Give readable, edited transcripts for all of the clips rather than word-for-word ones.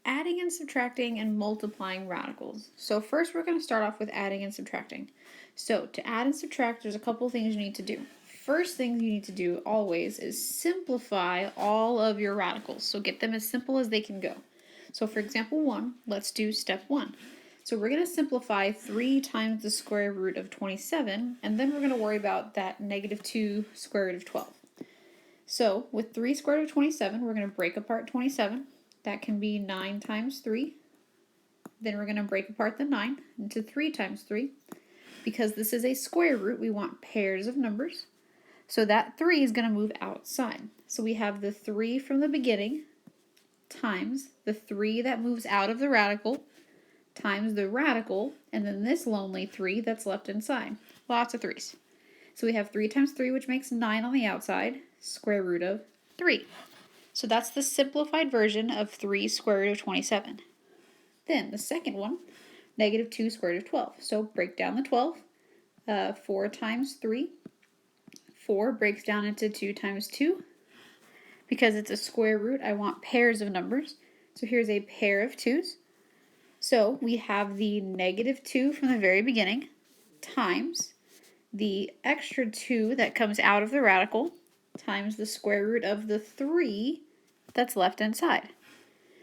adding and subtracting and multiplying radicals. So first we're going to start off with adding and subtracting. So to add and subtract, there's a couple things you need to do. First thing you need to do always is simplify all of your radicals. So get them as simple as they can go. So for example 1, let's do step 1. So we're going to simplify 3 times the square root of 27, and then we're going to worry about that negative 2 square root of 12. So with 3 square root of 27, we're going to break apart 27. That can be 9 times 3. Then we're going to break apart the 9 into 3 times 3. Because this is a square root, we want pairs of numbers. So that 3 is going to move outside. So we have the 3 from the beginning times the 3 that moves out of the radical times the radical, and then this lonely 3 that's left inside. Lots of 3's. So we have 3 times 3, which makes 9 on the outside, square root of 3. So that's the simplified version of 3 square root of 27. Then the second one, negative 2 square root of 12. So break down the 12. 4 times 3. 4 breaks down into 2 times 2. Because it's a square root, I want pairs of numbers. So here's a pair of 2's. So we have the negative 2 from the very beginning times the extra 2 that comes out of the radical times the square root of the 3 that's left inside.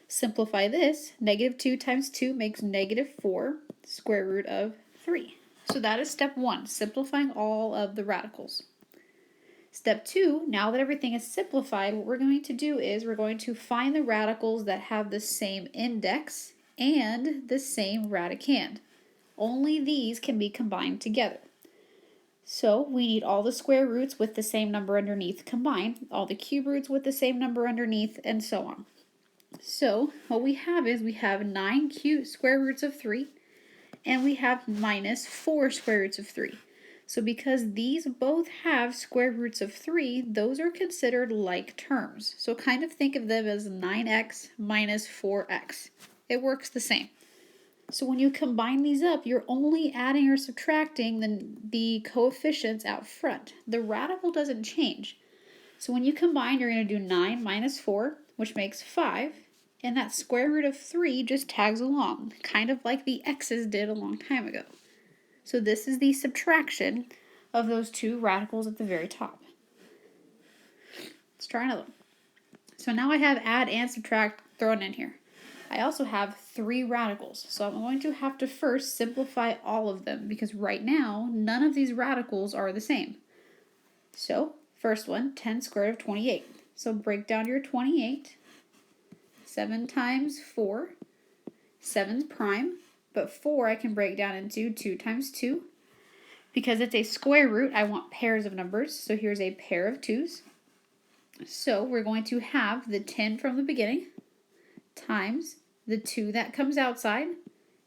Simplify this. Negative 2 times 2 makes negative 4 square root of 3. So that is step 1, simplifying all of the radicals. Step 2, now that everything is simplified, what we're going to do is we're going to find the radicals that have the same index and the same radicand. Only these can be combined together. So we need all the square roots with the same number underneath combined, all the cube roots with the same number underneath, and so on. So what we have is we have 9 square roots of 3, and we have minus 4 square roots of 3. So because these both have square roots of 3, those are considered like terms. So kind of think of them as 9x minus 4x. It works the same. So when you combine these up, you're only adding or subtracting the coefficients out front. The radical doesn't change. So when you combine, you're going to do 9 minus 4, which makes 5. And that square root of 3 just tags along, kind of like the x's did a long time ago. So this is the subtraction of those two radicals at the very top. Let's try another one. So now I have add and subtract thrown in here. I also have 3 radicals, so I'm going to have to first simplify all of them because right now none of these radicals are the same. So first one, 10 square root of 28. So break down your 28. 7 times 4. 7's prime, but 4 I can break down into 2 times 2. Because it's a square root, I want pairs of numbers, so here's a pair of 2's. So we're going to have the 10 from the beginning times the 2 that comes outside,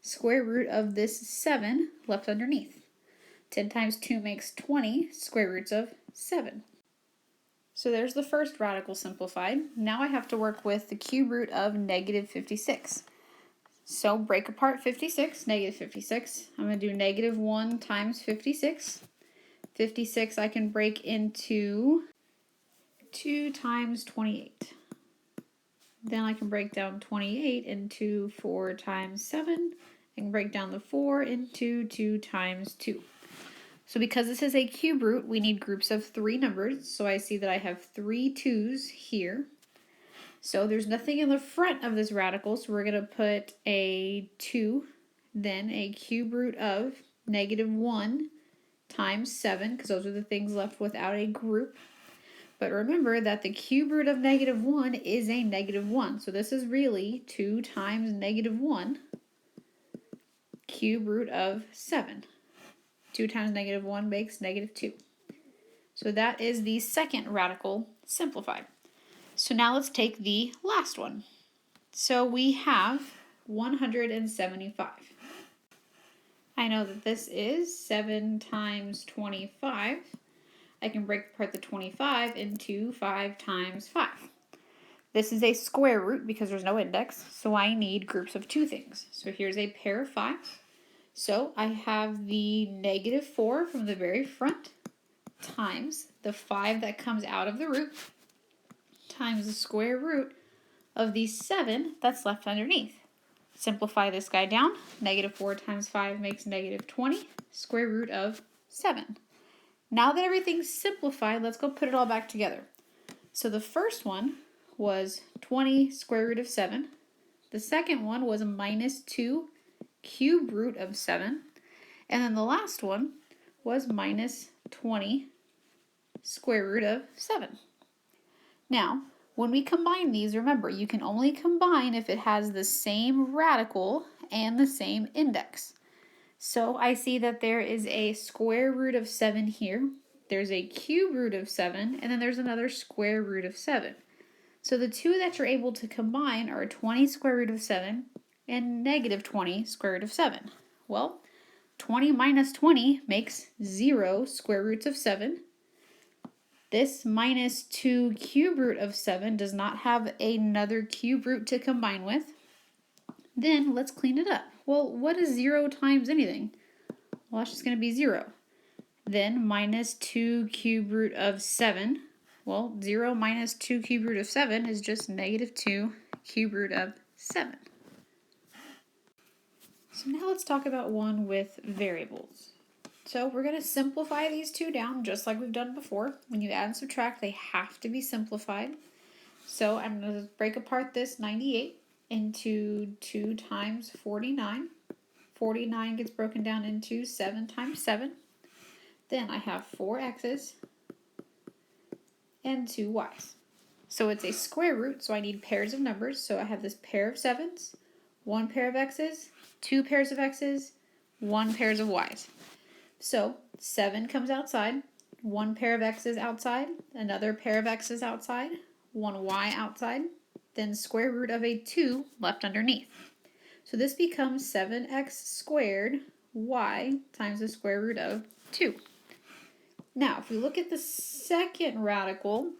square root of this 7 left underneath. 10 times 2 makes 20, square roots of 7. So there's the first radical simplified. Now I have to work with the cube root of negative 56. So break apart 56, negative 56. I'm going to do negative 1 times 56. 56 I can break into 2 times 28. Then I can break down 28 into 4 times 7. I can break down the 4 into 2 times 2. So because this is a cube root, we need groups of 3 numbers. So I see that I have 3 2's here. So there's nothing in the front of this radical, so we're going to put a 2, then a cube root of negative 1 times 7, because those are the things left without a group. But remember that the cube root of negative 1 is a negative 1. So this is really 2 times negative 1, cube root of 7. 2 times negative 1 makes negative 2. So that is the second radical simplified. So now let's take the last one. So we have 175. I know that this is 7 times 25. I can break apart the 25 into 5 times 5. This is a square root because there's no index, so I need groups of 2 things. So here's a pair of 5s. So I have the negative 4 from the very front times the 5 that comes out of the root times the square root of the 7 that's left underneath. Simplify this guy down. Negative 4 times 5 makes negative 20, square root of 7. Now that everything's simplified, let's go put it all back together. So the first one was 20 square root of 7. The second one was a minus 2 cube root of 7. And then the last one was minus 20 square root of 7. Now, when we combine these, remember, you can only combine if it has the same radical and the same index. So I see that there is a square root of 7 here. There's a cube root of 7, and then there's another square root of 7. So the two that you're able to combine are 20 square root of 7 and negative 20 square root of 7. Well, 20 minus 20 makes 0 square roots of 7. This minus 2 cube root of 7 does not have another cube root to combine with. Then let's clean it up. Well, what is 0 times anything? Well, that's just going to be 0. Then minus 2 cube root of 7. Well, 0 minus 2 cube root of 7 is just negative 2 cube root of 7. So now let's talk about one with variables. So we're going to simplify these two down just like we've done before. When you add and subtract, they have to be simplified. So I'm going to break apart this 98 into 2 times 49. 49 gets broken down into 7 times 7. Then I have 4 x's and 2 y's. So it's a square root, so I need pairs of numbers. So I have this pair of 7's, 1 pair of x's, 2 pairs of x's, 1 pairs of y's. So 7 comes outside, 1 pair of x's outside, another pair of x's outside, 1 y outside, then square root of a 2 left underneath. So this becomes 7x squared y times the square root of 2. Now, if we look at the second radical,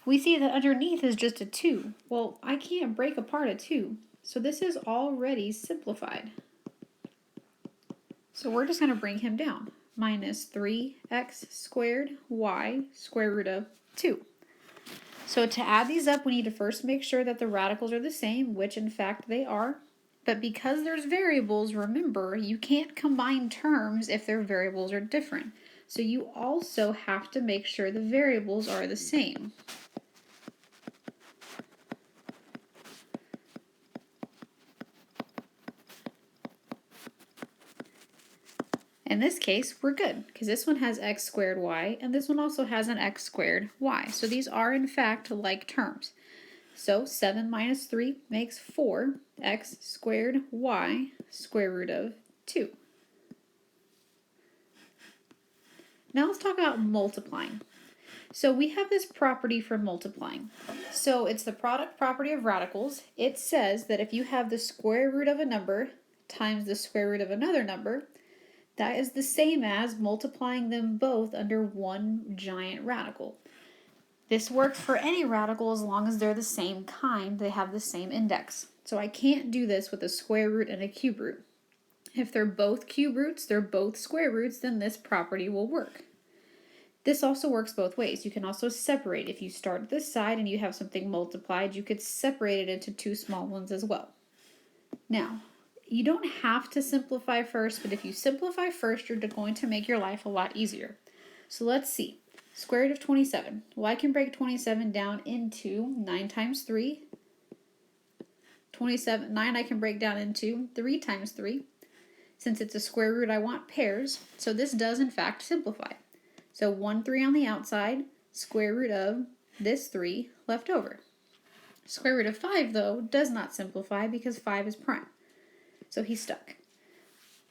we see that underneath is just a 2. Well, I can't break apart a 2, so this is already simplified. So we're just going to bring him down. Minus 3x squared y square root of 2. So to add these up, we need to first make sure that the radicals are the same, which in fact they are. But because there's variables, remember, you can't combine terms if their variables are different. So you also have to make sure the variables are the same. In this case, we're good, because this one has x squared y, and this one also has an x squared y. So these are, in fact, like terms. So 7 minus 3 makes 4x squared y square root of 2. Now let's talk about multiplying. So we have this property for multiplying. So it's the product property of radicals. It says that if you have the square root of a number times the square root of another number, that is the same as multiplying them both under one giant radical. This works for any radical as long as they're the same kind, they have the same index. So I can't do this with a square root and a cube root. If they're both cube roots, they're both square roots, then this property will work. This also works both ways. You can also separate. If you start at this side and you have something multiplied, you could separate it into two small ones as well. Now, you don't have to simplify first, but if you simplify first, you're going to make your life a lot easier. So let's see. Square root of 27. Well, I can break 27 down into 9 times 3. 9 I can break down into 3 times 3. Since it's a square root, I want pairs. So this does, in fact, simplify. So 1 3 on the outside, square root of this 3 left over. Square root of 5, though, does not simplify because 5 is prime. So he's stuck.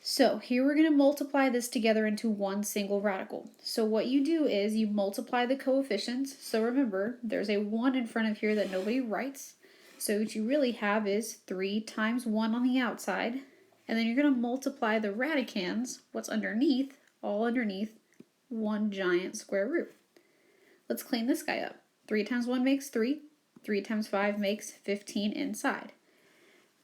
So here we're going to multiply this together into one single radical. So what you do is you multiply the coefficients. So remember, there's a 1 in front of here that nobody writes. So what you really have is 3 times 1 on the outside. And then you're going to multiply the radicands, what's underneath, all underneath, one giant square root. Let's clean this guy up. 3 times 1 makes 3. 3 times 5 makes 15 inside.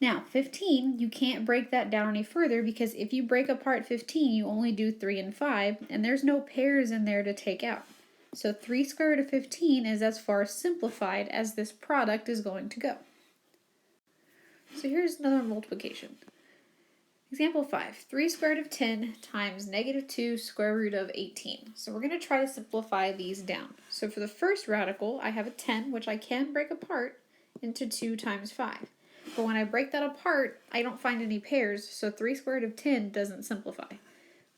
Now, 15, you can't break that down any further because if you break apart 15, you only do 3 and 5, and there's no pairs in there to take out. So 3 square root of 15 is as far simplified as this product is going to go. So here's another multiplication. Example 5, 3 square root of 10 times negative 2 square root of 18. So we're going to try to simplify these down. So for the first radical, I have a 10, which I can break apart into 2 times 5. But when I break that apart, I don't find any pairs, so 3 square root of 10 doesn't simplify.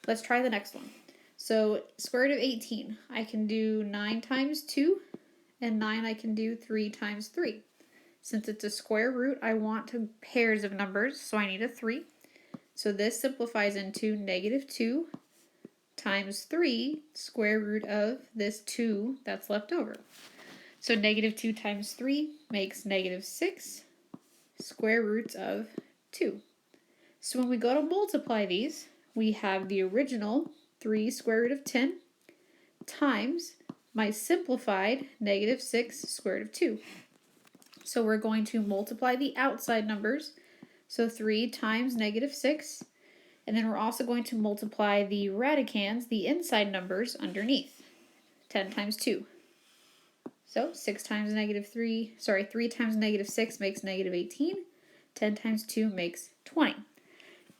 Let's try the next one. So square root of 18, I can do 9 times 2, and 9 I can do 3 times 3. Since it's a square root, I want pairs of numbers, so I need a 3. So this simplifies into negative 2 times 3 square root of this 2 that's left over. So negative 2 times 3 makes negative 6 square roots of 2. So when we go to multiply these, we have the original 3 square root of 10 times my simplified negative 6 square root of 2. So we're going to multiply the outside numbers. So 3 times negative 6. And then we're also going to multiply the radicands, the inside numbers, underneath. 10 times 2. So 3 times negative 6 makes negative 18. 10 times 2 makes 20.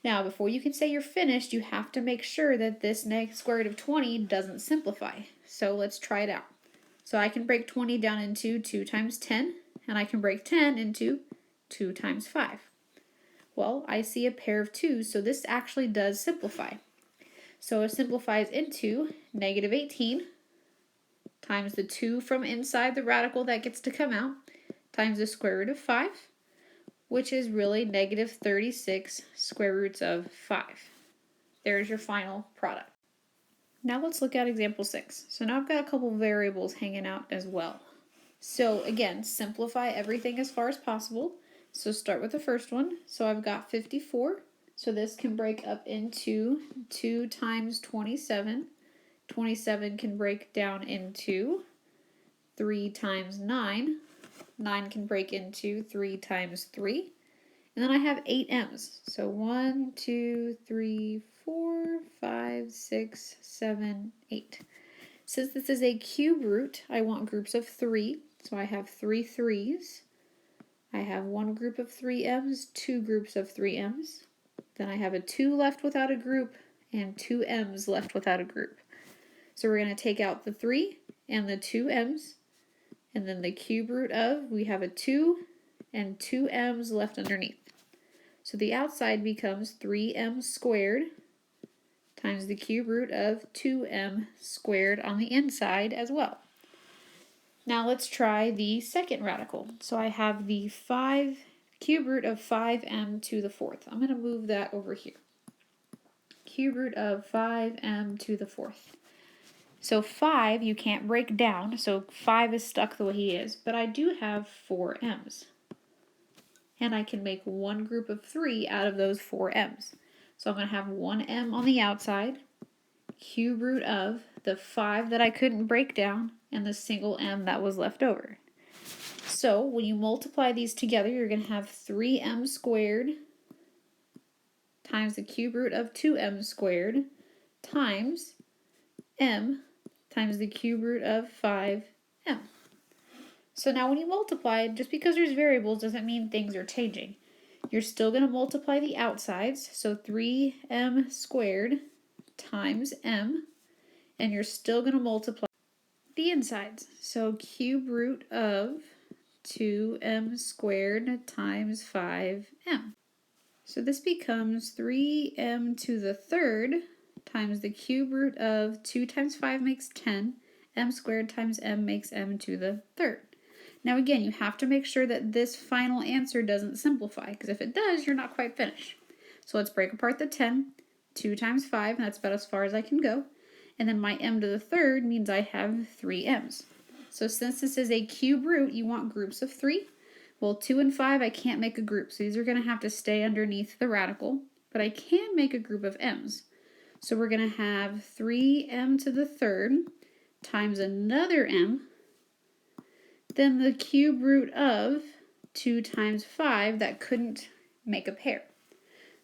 Now, before you can say you're finished, you have to make sure that this square root of 20 doesn't simplify. So let's try it out. So I can break 20 down into 2 times 10, and I can break 10 into 2 times 5. Well, I see a pair of 2's, so this actually does simplify. So it simplifies into negative 18 times the 2 from inside the radical that gets to come out times the square root of 5, which is really negative 36 square roots of 5. There's your final product. Now let's look at example 6. So now I've got a couple variables hanging out as well. So again, simplify everything as far as possible. So start with the first one. So I've got 54. So this can break up into 2 times 27. 27 can break down into 3 times 9. 9 can break into 3 times 3. And then I have 8 m's. So 1, 2, 3, 4, 5, 6, 7, 8. Since this is a cube root, I want groups of 3. So I have 3 3's. I have one group of 3 m's, 2 groups of 3 m's. Then I have a 2 left without a group and 2 m's left without a group. So we're going to take out the 3 and the 2 m's, and then the cube root of, we have a 2 and 2 m's left underneath. So the outside becomes 3m squared times the cube root of 2m squared on the inside as well. Now let's try the second radical. So I have the cube root of 5m to the 4th. I'm going to move that over here. Cube root of 5m to the 4th. So 5 you can't break down, so 5 is stuck the way he is, but I do have 4 m's. And I can make one group of 3 out of those 4 m's. So I'm going to have 1 m on the outside, cube root of the 5 that I couldn't break down, and the single m that was left over. So when you multiply these together, you're going to have 3m squared times the cube root of 2m squared times m times the cube root of 5m. So now when you multiply, just because there's variables doesn't mean things are changing. You're still going to multiply the outsides, so 3m squared times m, and you're still going to multiply the insides. So cube root of 2m squared times 5m. So this becomes 3m to the 3rd times the cube root of 2 times 5 makes 10. M squared times m makes m to the 3rd. Now again, you have to make sure that this final answer doesn't simplify, because if it does, you're not quite finished. So let's break apart the 10. 2 times 5, that's about as far as I can go. And then my m to the 3rd means I have 3 m's. So since this is a cube root, you want groups of 3. Well, 2 and 5, I can't make a group, so these are going to have to stay underneath the radical. But I can make a group of m's. So we're going to have 3m to the 3rd times another m, then the cube root of 2 times 5 that couldn't make a pair.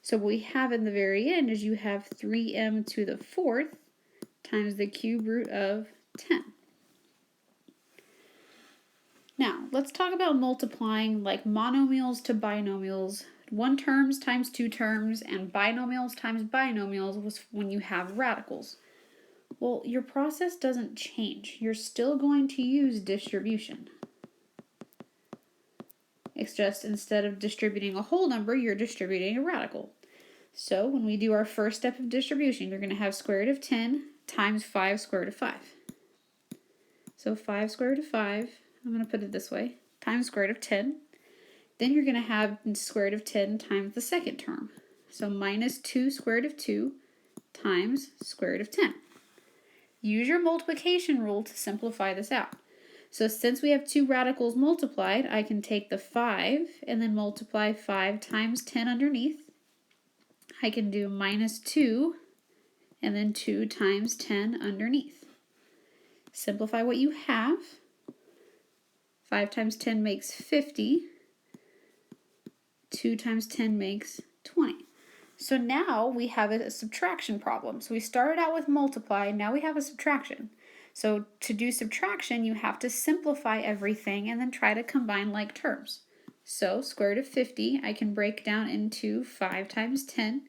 So what we have in the very end is you have 3m to the 4th times the cube root of 10. Now, let's talk about multiplying like monomials to binomials. One terms times two terms, and binomials times binomials was when you have radicals. Well, your process doesn't change. You're still going to use distribution. It's just instead of distributing a whole number, you're distributing a radical. So when we do our first step of distribution, you're going to have square root of 10 times 5 square root of 5. So 5 square root of 5, I'm going to put it this way, times square root of 10. Then you're going to have square root of 10 times the second term. So minus 2 square root of 2 times square root of 10. Use your multiplication rule to simplify this out. So since we have two radicals multiplied, I can take the 5 and then multiply 5 times 10 underneath. I can do minus 2 and then 2 times 10 underneath. Simplify what you have. 5 times 10 makes 50. 2 times 10 makes 20. So now we have a subtraction problem. So we started out with multiply, now we have a subtraction. So to do subtraction, you have to simplify everything and then try to combine like terms. So square root of 50, I can break down into 5 times 10.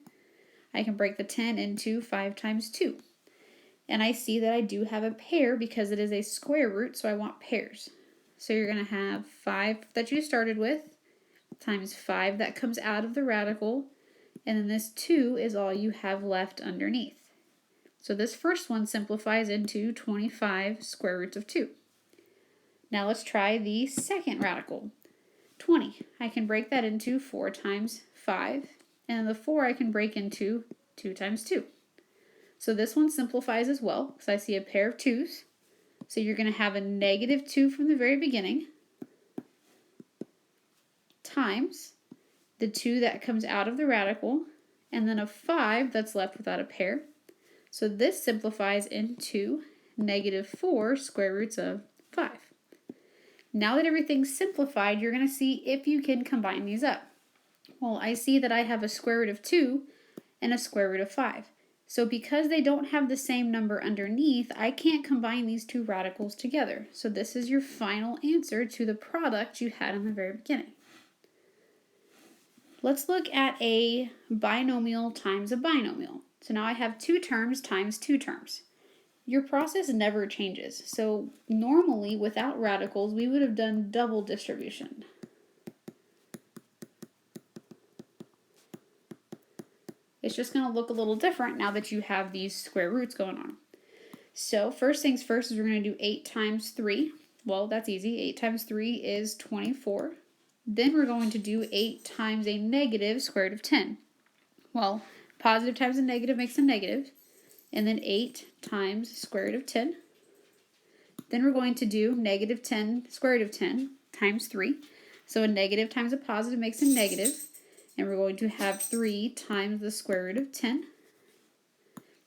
I can break the 10 into 5 times 2. And I see that I do have a pair because it is a square root, so I want pairs. So you're going to have 5 that you started with times 5 that comes out of the radical, and then this 2 is all you have left underneath. So this first one simplifies into 25 square roots of 2. Now let's try the second radical, 20. I can break that into 4 times 5, and the 4 I can break into 2 times 2. So this one simplifies as well, because I see a pair of 2's. So you're going to have a negative 2 from the very beginning, times the 2 that comes out of the radical, and then a 5 that's left without a pair. So this simplifies into negative 4 square roots of 5. Now that everything's simplified, you're going to see if you can combine these up. Well, I see that I have a square root of 2 and a square root of 5. So because they don't have the same number underneath, I can't combine these two radicals together. So this is your final answer to the product you had in the very beginning. Let's look at a binomial times a binomial. So now I have two terms times two terms. Your process never changes. So normally without radicals, we would have done double distribution. It's just going to look a little different now that you have these square roots going on. So first things first is we're going to do 8 times 3. Well, that's easy. 8 times 3 is 24. Then we're going to do 8 times a negative square root of 10. Well, positive times a negative makes a negative. And then 8 times square root of 10. Then we're going to do negative 10 square root of 10 times 3. So a negative times a positive makes a negative. And we're going to have 3 times the square root of 10.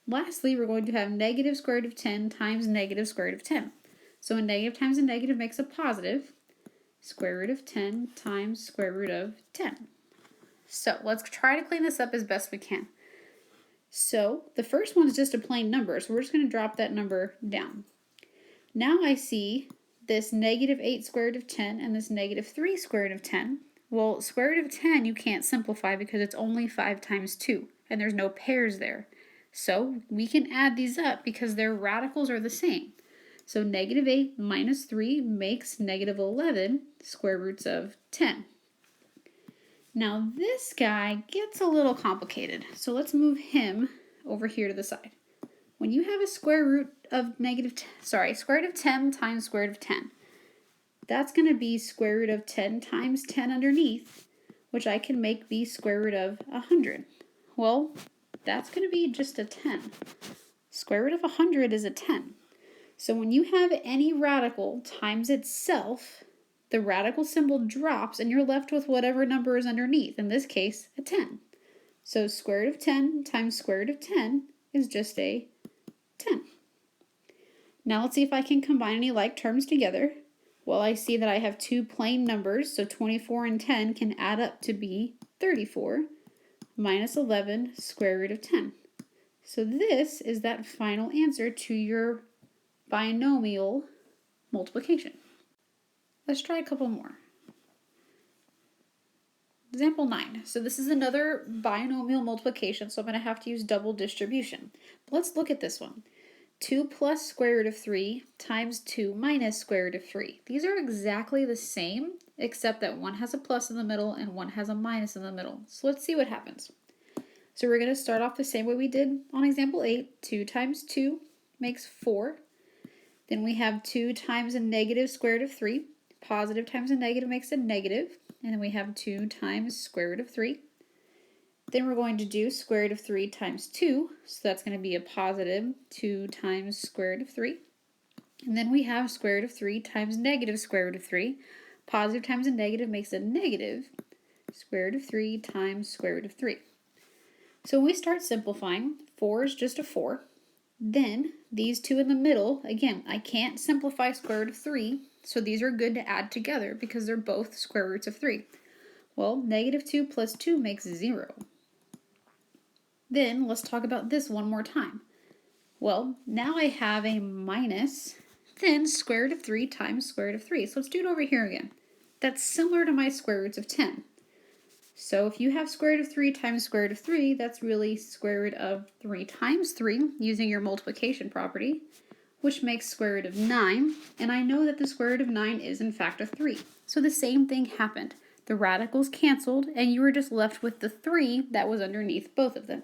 Lastly, we're going to have negative square root of 10 times negative square root of 10. So a negative times a negative makes a positive. Square root of 10 times square root of 10. So let's try to clean this up as best we can. So the first one is just a plain number, so we're just going to drop that number down. Now I see this negative 8 square root of 10 and this negative 3 square root of 10. Well, square root of 10 you can't simplify because it's only 5 times 2, and there's no pairs there. So we can add these up because their radicals are the same. So negative 8 minus 3 makes negative 11 square roots of 10. Now this guy gets a little complicated, so let's move him over here to the side. When you have a square root of square root of 10 times square root of 10, that's going to be square root of 10 times 10 underneath, which I can make be square root of 100. Well, that's going to be just a 10. Square root of 100 is a 10. So when you have any radical times itself, the radical symbol drops and you're left with whatever number is underneath, in this case, a 10. So square root of 10 times square root of 10 is just a 10. Now let's see if I can combine any like terms together. Well, I see that I have two plain numbers, so 24 and 10 can add up to be 34 minus 11 square root of 10. So this is that final answer to your binomial multiplication. Let's try a couple more. Example 9. So this is another binomial multiplication, so I'm going to have to use double distribution. But let's look at this one. 2 plus square root of 3 times 2 minus square root of 3. These are exactly the same, except that one has a plus in the middle and one has a minus in the middle. So let's see what happens. So we're going to start off the same way we did on example 8. 2 times 2 makes 4. Then we have 2 times a negative square root of 3. Positive times a negative makes a negative. And then we have 2 times square root of 3. Then we're going to do square root of 3 times 2, so that's going to be a positive 2 times square root of 3. And then we have square root of 3 times negative square root of 3. Positive times a negative makes a negative square root of 3 times square root of 3. So when we start simplifying, 4 is just a 4. Then these two in the middle, again, I can't simplify square root of 3, so these are good to add together because they're both square roots of 3. Well, negative 2 plus 2 makes 0. Then let's talk about this one more time. Well, now I have a minus, then square root of 3 times square root of 3. So let's do it over here again. That's similar to my square roots of 10. So if you have square root of 3 times square root of 3, that's really square root of 3 times 3 using your multiplication property, which makes square root of 9. And I know that the square root of 9 is in fact a 3. So the same thing happened. The radicals canceled and you were just left with the 3 that was underneath both of them.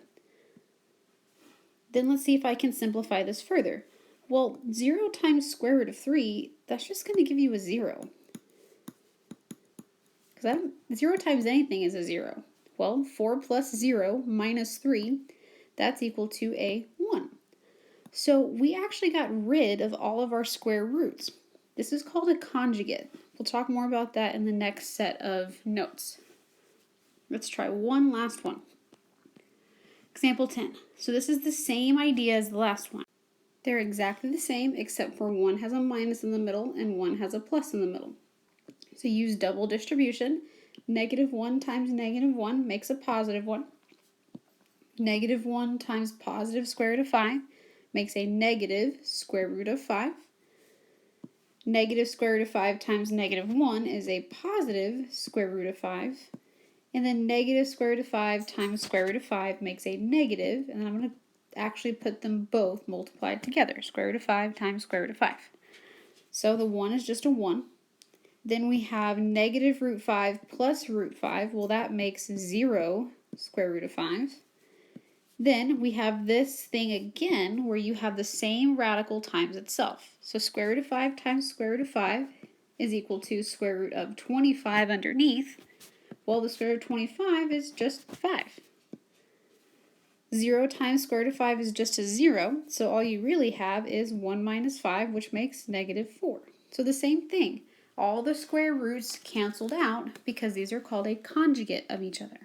Then let's see if I can simplify this further. Well, 0 times square root of 3, that's just going to give you a 0. Because 0 times anything is a 0. Well, 4 plus 0 minus 3, that's equal to a 1. So we actually got rid of all of our square roots. This is called a conjugate. We'll talk more about that in the next set of notes. Let's try one last one. Example 10. So this is the same idea as the last one. They're exactly the same except for one has a minus in the middle and one has a plus in the middle. So use double distribution. Negative 1 times negative 1 makes a positive 1. Negative 1 times positive square root of 5 makes a negative square root of 5. Negative square root of 5 times negative 1 is a positive square root of 5. And then negative square root of 5 times square root of 5 makes a negative, and then I'm going to actually put them both multiplied together. Square root of 5 times square root of 5. So the 1 is just a 1. Then we have negative root 5 plus root 5. Well, that makes 0 square root of 5. Then we have this thing again where you have the same radical times itself. So square root of 5 times square root of 5 is equal to square root of 25 underneath. Well, the square root of 25 is just 5. 0 times square root of 5 is just a 0, so all you really have is 1 minus 5, which makes negative 4. So the same thing. All the square roots canceled out because these are called a conjugate of each other.